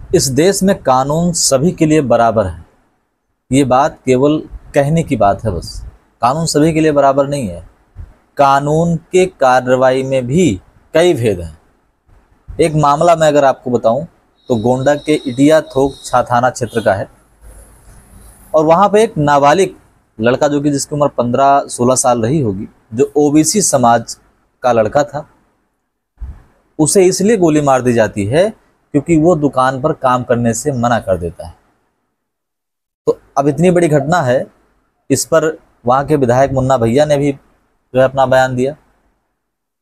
इस देश में कानून सभी के लिए बराबर है। ये बात केवल कहने की बात है बस। कानून सभी के लिए बराबर नहीं है। कानून के कार्रवाई में भी कई भेद हैं। एक मामला मैं अगर आपको बताऊं तो गोंडा के इटिया थोक थाना क्षेत्र का है। और वहाँ पे एक नाबालिग लड़का जो कि जिसकी उम्र 15-16 साल रही होगी, जो ओबीसी समाज का लड़का था, उसे इसलिए गोली मार दी जाती है क्योंकि वो दुकान पर काम करने से मना कर देता है। तो अब इतनी बड़ी घटना है, इस पर वहाँ के विधायक मुन्ना भैया ने भी जो है अपना बयान दिया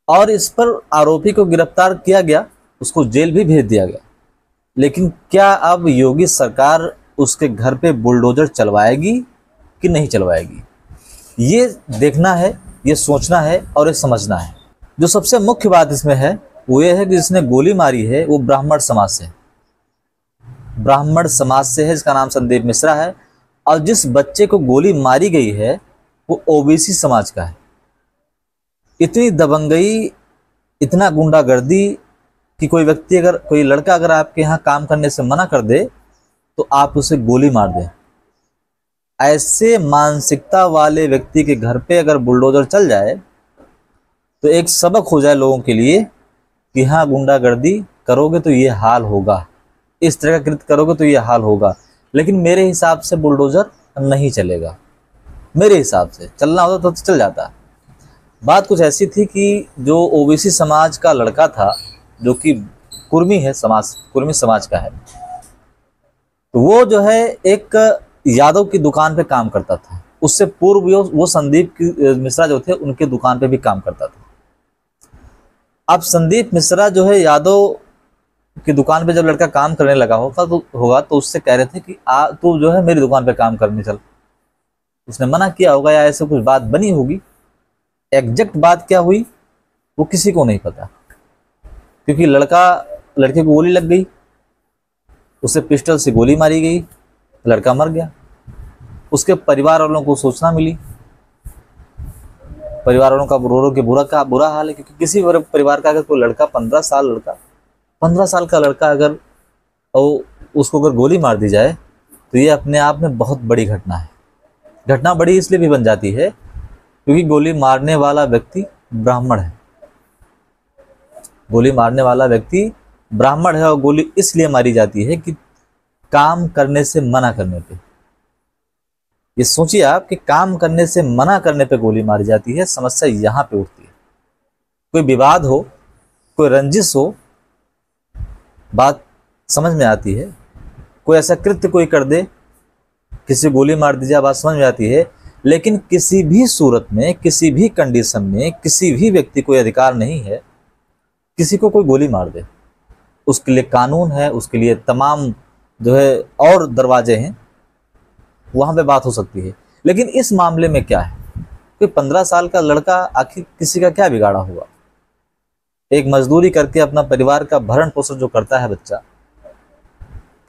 और इस पर आरोपी को गिरफ्तार किया गया, उसको जेल भी भेज दिया गया। लेकिन क्या अब योगी सरकार उसके घर पे बुलडोजर चलवाएगी कि नहीं चलवाएगी, ये देखना है, ये सोचना है और ये समझना है। जो सबसे मुख्य बात इसमें है वो ये है कि जिसने गोली मारी है वो ब्राह्मण समाज से है। ब्राह्मण समाज से है, जिसका नाम संदीप मिश्रा है। और जिस बच्चे को गोली मारी गई है वो ओबीसी समाज का है। इतनी दबंगई, इतना गुंडागर्दी कि कोई व्यक्ति अगर, कोई लड़का अगर आपके यहाँ काम करने से मना कर दे तो आप उसे गोली मार दें। ऐसे मानसिकता वाले व्यक्ति के घर पे अगर बुलडोजर चल जाए तो एक सबक हो जाए लोगों के लिए कि हाँ, गुंडागर्दी करोगे तो ये हाल होगा, इस तरह का कृत्य करोगे तो ये हाल होगा। लेकिन मेरे हिसाब से बुलडोजर नहीं चलेगा। मेरे हिसाब से चलना होता तो चल जाता। बात कुछ ऐसी थी कि जो ओबीसी समाज का लड़का था, जो कि कुर्मी है समाज, कुर्मी समाज का है, तो वो जो है एक यादव की दुकान पे काम करता था। उससे पूर्व वो संदीप मिश्रा जो थे उनके दुकान पे भी काम करता था। अब संदीप मिश्रा जो है यादव की दुकान पे जब लड़का काम करने लगा होगा तो उससे कह रहे थे कि तू जो है मेरी दुकान पे काम करने चल। उसने मना किया होगा या ऐसे कुछ बात बनी होगी। एग्जैक्ट बात क्या हुई वो किसी को नहीं पता, क्योंकि लड़के को गोली लग गई, उसे पिस्टल से गोली मारी गई, लड़का मर गया। उसके परिवार वालों को सूचना मिली, परिवार वालों का रो के बुरा हाल है। क्योंकि किसी परिवार का अगर कोई लड़का 15 साल का लड़का अगर उसको अगर गोली मार दी जाए तो ये अपने आप में बहुत बड़ी घटना है। घटना बड़ी इसलिए भी बन जाती है क्योंकि गोली मारने वाला व्यक्ति ब्राह्मण है। गोली मारने वाला व्यक्ति ब्राह्मण है और गोली इसलिए मारी जाती है कि काम करने से मना करने पे। ये सोचिए आप कि काम करने से मना करने पे गोली मारी जाती है। समस्या यहाँ पे उठती है। कोई विवाद हो, कोई रंजिश हो, बात समझ में आती है। कोई ऐसा कृत्य कोई कर दे, किसी गोली मार दी जाए, बात समझ में आती है। लेकिन किसी भी सूरत में, किसी भी कंडीशन में, किसी भी व्यक्ति को अधिकार नहीं है किसी को कोई गोली मार दे। उसके लिए कानून है, उसके लिए तमाम जो है और दरवाजे हैं, वहाँ पे बात हो सकती है। लेकिन इस मामले में क्या है, कोई 15 साल का लड़का आखिर किसी का क्या बिगाड़ा हुआ। एक मजदूरी करके अपना परिवार का भरण पोषण जो करता है बच्चा,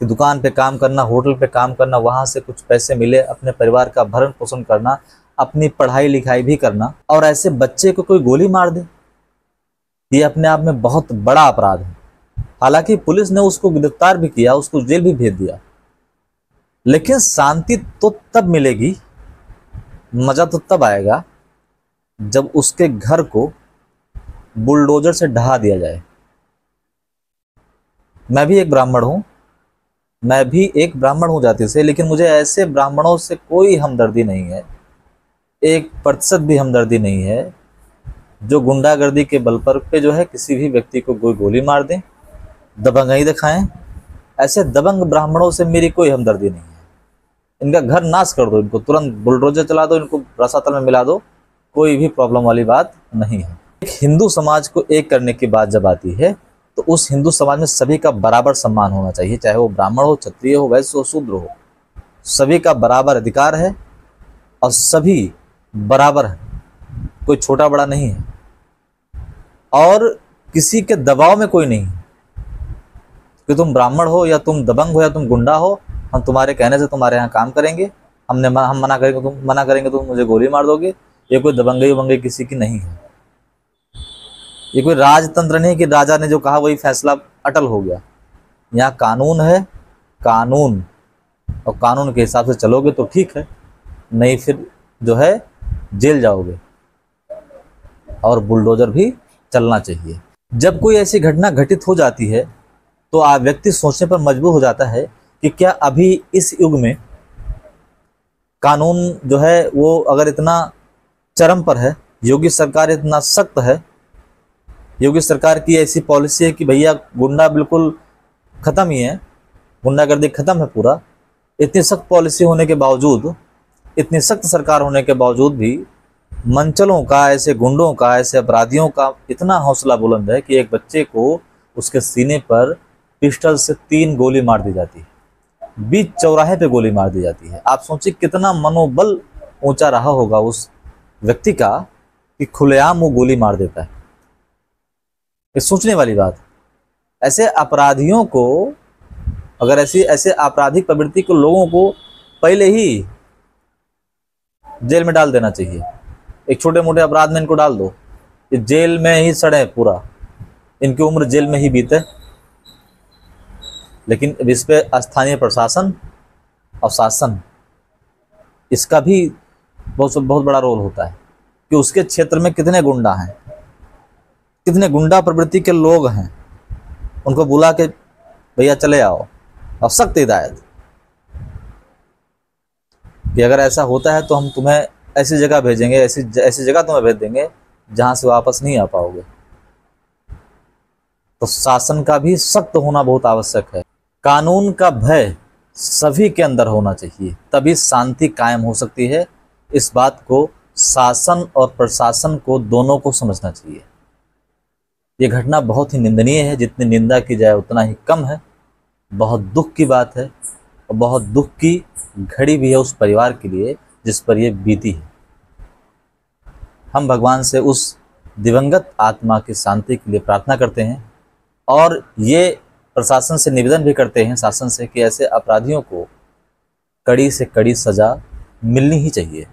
कि दुकान पे काम करना, होटल पे काम करना, वहाँ से कुछ पैसे मिले, अपने परिवार का भरण पोषण करना, अपनी पढ़ाई लिखाई भी करना, और ऐसे बच्चे को कोई गोली मार दे, ये अपने आप में बहुत बड़ा अपराध है। हालांकि पुलिस ने उसको गिरफ्तार भी किया, उसको जेल भी भेज दिया। लेकिन शांति तो तब मिलेगी, मजा तो तब आएगा जब उसके घर को बुलडोजर से ढहा दिया जाए। मैं भी एक ब्राह्मण हूं जाति से, लेकिन मुझे ऐसे ब्राह्मणों से कोई हमदर्दी नहीं है, 1% भी हमदर्दी नहीं है जो गुंडागर्दी के बल पर पे जो है किसी भी व्यक्ति को कोई गोली मार दें, दबंगई दिखाएं। ऐसे दबंग ब्राह्मणों से मेरी कोई हमदर्दी नहीं है। इनका घर नाश कर दो, इनको तुरंत बुलडोजर चला दो, इनको रसातल में मिला दो, कोई भी प्रॉब्लम वाली बात नहीं है। एक हिंदू समाज को एक करने की बात जब आती है तो उस हिंदू समाज में सभी का बराबर सम्मान होना चाहिए, चाहे वो ब्राह्मण हो, क्षत्रिय हो, वैश्य हो, शूद्र हो। सभी का बराबर अधिकार है और सभी बराबर है, कोई छोटा बड़ा नहीं है और किसी के दबाव में कोई नहीं है कि तुम ब्राह्मण हो या तुम दबंग हो या तुम गुंडा हो, हम तुम्हारे कहने से तुम्हारे यहाँ काम करेंगे, हम मना करेंगे तुम मुझे गोली मार दोगे। ये कोई दबंगई वबंगई किसी की नहीं है। ये कोई राजतंत्र नहीं कि राजा ने जो कहा वही फैसला अटल हो गया। यहाँ कानून है, कानून, और कानून के हिसाब से चलोगे तो ठीक है, नहीं फिर जो है जेल जाओगे। और बुलडोजर भी चलना चाहिए। जब कोई ऐसी घटना घटित हो जाती है तो व्यक्ति सोचने पर मजबूर हो जाता है कि क्या अभी इस युग में कानून जो है वो अगर इतना चरम पर है, योगी सरकार इतना सख्त है, योगी सरकार की ऐसी पॉलिसी है कि भैया गुंडा बिल्कुल ख़त्म ही है, गुंडागर्दी ख़त्म है पूरा, इतनी सख्त पॉलिसी होने के बावजूद, इतनी सख्त सरकार होने के बावजूद भी मंचलों का, ऐसे गुंडों का, ऐसे अपराधियों का इतना हौसला बुलंद है कि एक बच्चे को उसके सीने पर पिस्टल से 3 गोली मार दी जाती है, बीच चौराहे पे गोली मार दी जाती है। आप सोचिए कितना मनोबल ऊंचा रहा होगा उस व्यक्ति का कि खुलेआम वो गोली मार देता है। ये सोचने वाली बात। ऐसे अपराधियों को, अगर ऐसे आपराधिक प्रवृत्ति को लोगों को पहले ही जेल में डाल देना चाहिए। एक छोटे मोटे अपराध में इनको डाल दो, ये जेल में ही सड़े पूरा, इनकी उम्र जेल में ही बीते। लेकिन इस पे स्थानीय प्रशासन और शासन, इसका भी बहुत बड़ा रोल होता है कि उसके क्षेत्र में कितने गुंडा हैं, कितने गुंडा प्रवृत्ति के लोग हैं, उनको बुला के भैया चले आओ, और सख्त हिदायत कि अगर ऐसा होता है तो हम तुम्हें ऐसी जगह भेजेंगे, ऐसी जगह तुम्हें भेज देंगे जहां से वापस नहीं आ पाओगे। तो शासन का भी सख्त होना बहुत आवश्यक है। कानून का भय सभी के अंदर होना चाहिए, तभी शांति कायम हो सकती है। इस बात को शासन और प्रशासन को दोनों को समझना चाहिए। ये घटना बहुत ही निंदनीय है, जितनी निंदा की जाए उतना ही कम है। बहुत दुख की बात है और बहुत दुख की घड़ी भी है उस परिवार के लिए जिस पर ये बीती है। हम भगवान से उस दिवंगत आत्मा की शांति के लिए प्रार्थना करते हैं और ये प्रशासन से निवेदन भी करते हैं, शासन से, कि ऐसे अपराधियों को कड़ी से कड़ी सज़ा मिलनी ही चाहिए।